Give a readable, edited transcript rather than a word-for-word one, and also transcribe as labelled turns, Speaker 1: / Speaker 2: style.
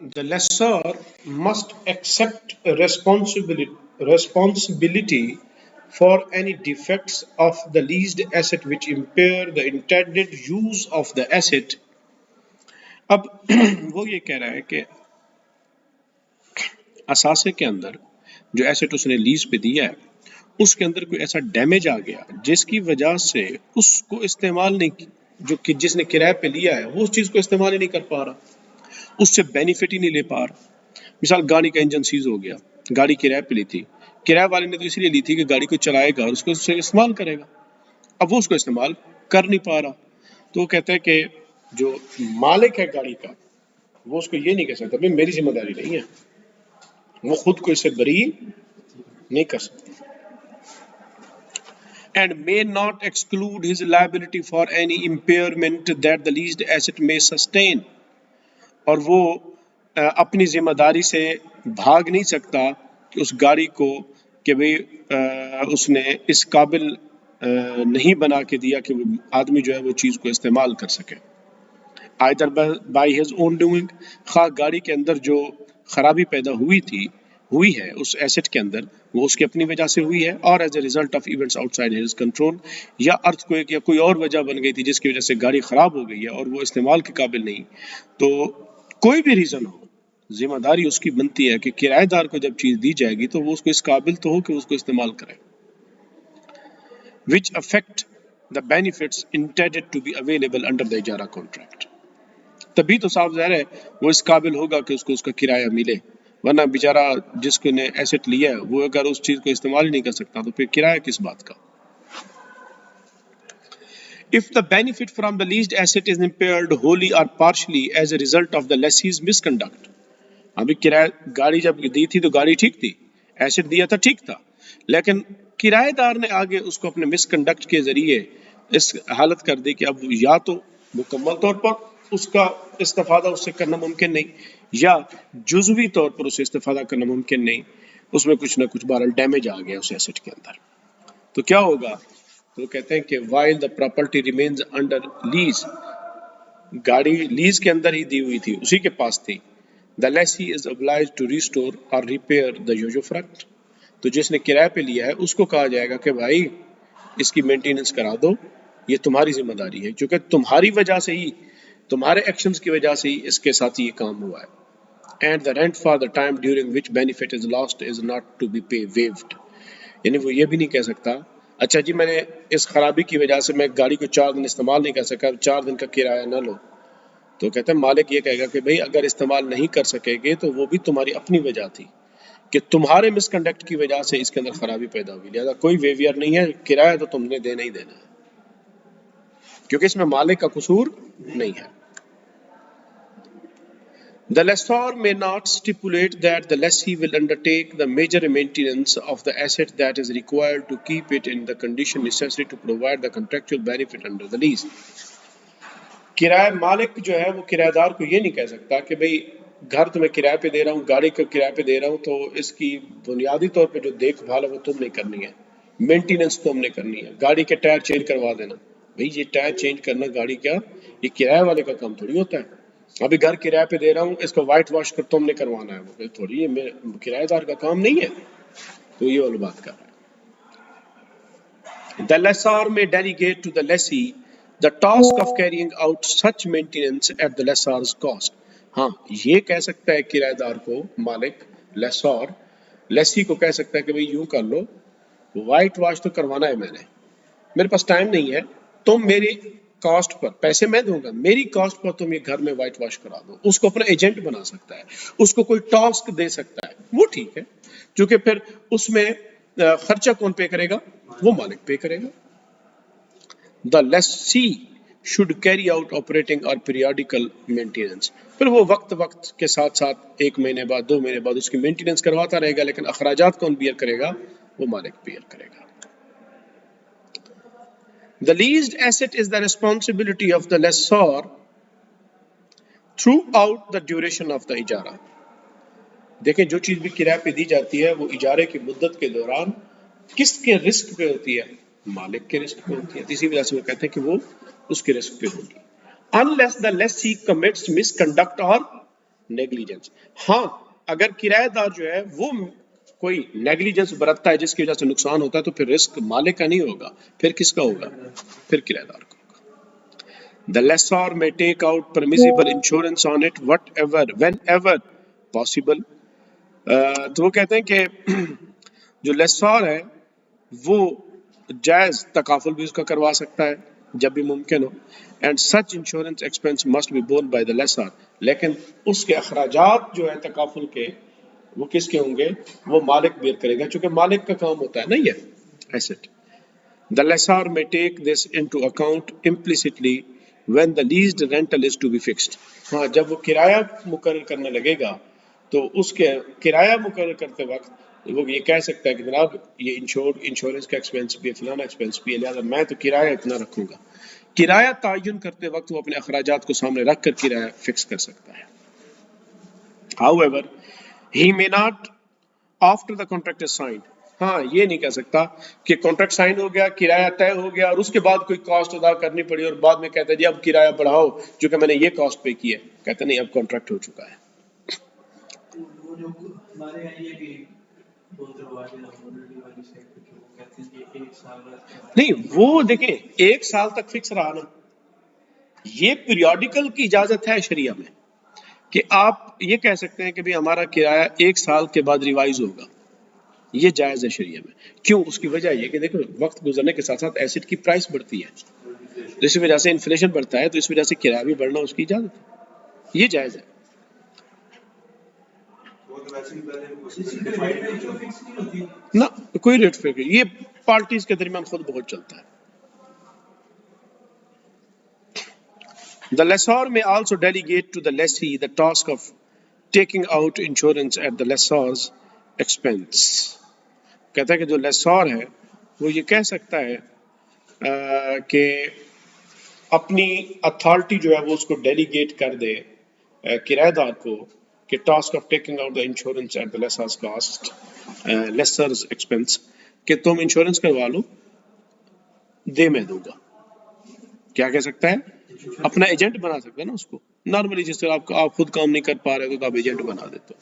Speaker 1: The lessor must accept responsibility for any defects of the leased asset which impair the intended use of the asset. اب وہ یہ کہہ رہا ہے کہ اثاثے کے اندر جو ایسٹ اس نے لیز پہ دیا ہے اس کے اندر کوئی ایسا ڈیمیج آ گیا جس کی وجہ سے اس کو استعمال نہیں، جو کہ جس نے کرائے پہ لیا ہے وہ اس چیز کو استعمال ہی نہیں کر پا رہا، اس سے بینیفٹ ہی نہیں لے پا رہا۔ مثال گاڑی کا انجن سیز ہو گیا، گاڑی کرائے پہ لی تھی، کرائے والے نے تو اس لیے لی تھی کہ گاڑی کو چلائے گا اور اس کو استعمال کرے گا، اب وہ اس کو استعمال کر نہیں پا رہا، تو وہ کہتا ہے کہ جو مالک ہے گاڑی کا وہ اس کو یہ نہیں کہہ سکتا بھائی میری ذمہ داری نہیں ہے، وہ خود کو اس سے بری نہیں کر سکتا۔ And may not exclude his liability for any impairment that the leased asset may sustain، اور وہ اپنی ذمہ داری سے بھاگ نہیں سکتا کہ اس گاڑی کو کہ بھئی اس نے اس قابل نہیں بنا کے دیا کہ وہ آدمی جو ہے وہ چیز کو استعمال کر سکے۔ either by his own doing، خواہ گاڑی کے اندر جو خرابی پیدا ہوئی ہے اس ایسٹ کے اندر وہ اس کی اپنی وجہ سے ہوئی ہے، اور as a result of events out side his control, یا ارتھ کوئک یا کوئی اور وجہ بن گئی تھی جس کی وجہ سے گاڑی خراب ہو گئی ہے اور وہ استعمال کے قابل نہیں، تو کوئی بھی ریزن ہو ذمہ داری اس کی بنتی ہے کہ کرایہ دار کو جب چیز دی جائے گی تو وہ اس کو اس قابل تو ہو کہ اس کو استعمال کرے۔ which affect the benefits intended to be available under the اجارہ contract، تبھی تو صاف ظاہر ہے وہ اس قابل ہوگا کہ اس کو اس کا کرایہ ملے، ورنہ بیچارہ جس کو نے ایسٹ لیا ہے وہ اگر اس چیز کو استعمال ہی نہیں کر سکتا تو پھر کرایہ کس بات کا۔ If the benefit from the leased asset is impaired wholly or partially as a result of the lessee's misconduct، ابھی کرایہ گاڑی جب دی تھی تو گاڑی ٹھیک تھی، ایسٹ دیا تھا ٹھیک تھا، لیکن کرایہ دار نے آگے اس کو اپنے مس کنڈکٹ کے ذریعے اس حالت کر دی کہ اب یا تو مکمل طور پر اس کا استفادہ اس سے کرنا ممکن نہیں، یا جزوی طور پر اسے استفادہ کرنا ممکن نہیں، اس میں کچھ نہ کچھ بہرحال ڈیمیج آ گیا اس ایسٹ کے اندر، تو کیا ہوگا؟ تو کہتے ہیں کہ while the property remains under lease، گاڑی لیز کے اندر ہی دی ہوئی تھی، اسی کے پاس تھی، the lessee is obliged to restore or repair the usufruct، تو جس نے کرایہ پہ لیا ہے اس کو کہا جائے گا کہ بھائی اس کی مینٹیننس کرا دو، یہ تمہاری ذمہ داری ہے، کیونکہ تمہاری وجہ سے ہی، تمہارے ایکشنز کی وجہ سے ہی اس کے ساتھ یہ کام ہوا ہے۔ And the rent for the time during which benefit is lost is not to be waived، یعنی وہ یہ بھی نہیں کہہ سکتا اچھا جی میں نے اس خرابی کی وجہ سے میں گاڑی کو 4 دن استعمال نہیں کر سکا، 4 دن کا کرایہ نہ لو، تو کہتے ہیں مالک یہ کہے گا کہ بھئی اگر استعمال نہیں کر سکے گے تو وہ بھی تمہاری اپنی وجہ تھی کہ تمہارے مس کنڈکٹ کی وجہ سے اس کے اندر خرابی پیدا ہوئی، لہذا کوئی ویویئر نہیں ہے، کرایہ تو تم نے دینا ہی دینا ہے، کیونکہ اس میں مالک کا قصور نہیں ہے۔ The lessor may not stipulate that the lessee will undertake the major maintenance of the asset that is required to keep it in the condition necessary to provide the contractual benefit under the lease۔ کرایہ مالک جو ہے وہ کرایہ دار کو یہ نہیں کہہ سکتا کہ بھئی گھر تمہیں کرایہ پہ دے رہا ہوں، گاڑی کو کرایہ پہ دے رہا ہوں، تو اس کی بنیادی طور پہ جو دیکھ بھال ہے وہ تم نے کرنی ہے، مینٹیننس تم نے کرنی ہے، گاڑی کے ٹائر چینج کروا دینا، بھئی یہ ٹائر چینج کرنا گاڑی کا یہ کرایہ والے کا کام تھوڑی ہوتا ہے، ابھی گھر کرایہ پہ دے رہا ہوں اس کو وائٹ واش کر تم نے کروانا ہے، وہ تھوڑی یہ کرایہ دار کا کام نہیں ہے، تو یہ والی بات کر رہا ہے۔ The lessor may delegate to the lessee the task of carrying out such maintenance at the lessor's cost، ہاں یہ کہہ سکتا ہے کرایہ دار کو مالک لیسور لیسی کو کہہ سکتا ہے کہ بھئی یوں کر لو، وائٹ واش تو کروانا ہے میں نے، میرے پاس ٹائم نہیں ہے، تم میری کاسٹ پر، پیسے میں دوں گا، میری کاسٹ پر تم یہ گھر میں وائٹ واش کرا دو، اس کو اپنا ایجنٹ بنا سکتا ہے، اس کو کوئی ٹاسک دے سکتا ہے، وہ ٹھیک ہے، کیونکہ پھر اس میں خرچہ کون پے کرے گا؟ وہ مالک پے کرے گا۔ The lessee should carry out operating or periodical maintenance، پھر وہ وقت کے ساتھ ساتھ 1 مہینے بعد 2 مہینے بعد اس کی مینٹیننس کرواتا رہے گا، لیکن اخراجات کون بیئر کرے گا؟ وہ مالک بیئر کرے گا۔ The leased asset is the responsibility of the lessor throughout the duration of the اجارہ، دیکھیں جو چیز بھی کرایہ پہ دی جاتی ہے وہ اجارے کی مدت کے دوران کس کے رسک پہ ہوتی ہے؟ مالک کے رسک پہ ہوتی ہے، اسی وجہ سے وہ کہتے ہیں کہ وہ اس کے رسک پہ ہوگی۔ unless the lessee commits misconduct or negligence. ہاں اگر کرایہ دار جو ہے وہ کوئی نیگلیجنس برتتا ہے جس کی وجہ سے نقصان ہوتا ہے تو پھر رسک مالک کا نہیں ہوگا, پھر کس کا ہوگا؟ پھر کرایہ دار کا. The lessor may take out permissible insurance on it whenever possible. تو وہ کہتے ہیں کہ جو لیسور ہے وہ جائز تکافل بھی اس کا کروا سکتا ہے جب بھی ممکن ہو. And such insurance expense must be borne by the lessor, لیکن اس کے اخراجات جو ہے تکافل کے وہ کس کے ہوں گے؟ وہ مالک بیئر کرے گا, چونکہ مالک کا کام ہوتا ہے نا یہ asset. The lessor may take this into account implicitly when the leased rental is to be fixed. ہاں جب وہ کرایہ مقرر کرنے لگے گا تو اس کے کرایہ مقرر کرتے وقت وہ یہ کہہ سکتا ہے کہ جناب یہ انشورنس کا ایکسپینس بھی ہے, فلانا ایکسپینس بھی ہے, لہٰذا میں تو کرایہ اتنا رکھوں گا. کرایہ تعین کرتے وقت وہ اپنے اخراجات کو سامنے رکھ کر کرایہ فکس کر سکتا ہے. However, he may not after the contract is signed. ہاں یہ نہیں کہہ سکتا کہ کانٹریکٹ سائن ہو گیا, کرایہ طے ہو گیا اور اس کے بعد کوئی کاسٹ ادا کرنی پڑی اور بعد میں کہتا ہے جی اب کرایہ بڑھاؤ چونکہ میں نے یہ کاسٹ پے کی ہے. کہتا نہیں اب کانٹریکٹ ہو چکا ہے. نہیں وہ دیکھیں ایک سال تک فکس رہا نا, یہ پیریوڈیکل کی اجازت ہے شریعہ میں کہ آپ یہ کہہ سکتے ہیں کہ بھی ہمارا کرایہ ایک سال کے بعد ریوائز ہوگا, یہ جائز ہے شریعہ میں. کیوں؟ اس کی وجہ یہ کہ دیکھو وقت گزرنے کے ساتھ ساتھ ایسٹ کی پرائس بڑھتی ہے, تو اس وجہ سے انفلیشن بڑھتا ہے, تو اس وجہ سے کرایہ بھی بڑھنا اس کی اجازت ہے, یہ جائز ہے. نہ کوئی ریٹ فکر, یہ پارٹیز کے درمیان خود بہت چلتا ہے. The lessor may also delegate to the lessee the task of taking out insurance at the lessor's expense. کہتا ہے کہ جو لیسور ہے وہ یہ کہہ سکتا ہے کہ اپنی اتھارٹی جو ہے وہ اس کو ڈیلیگیٹ کر دے کرایہ دار کو کہ task of taking out the insurance at the lessor's cost lessor's expense, کہ تم انشورنس کروا لو دے میں دوں گا. کیا کہہ سکتا ہے؟ اپنا ایجنٹ بنا سکتا ہے نا اس کو, نارملی جس طرح آپ خود کام نہیں کر پا رہے تو آپ ایجنٹ بنا دیتے ہو.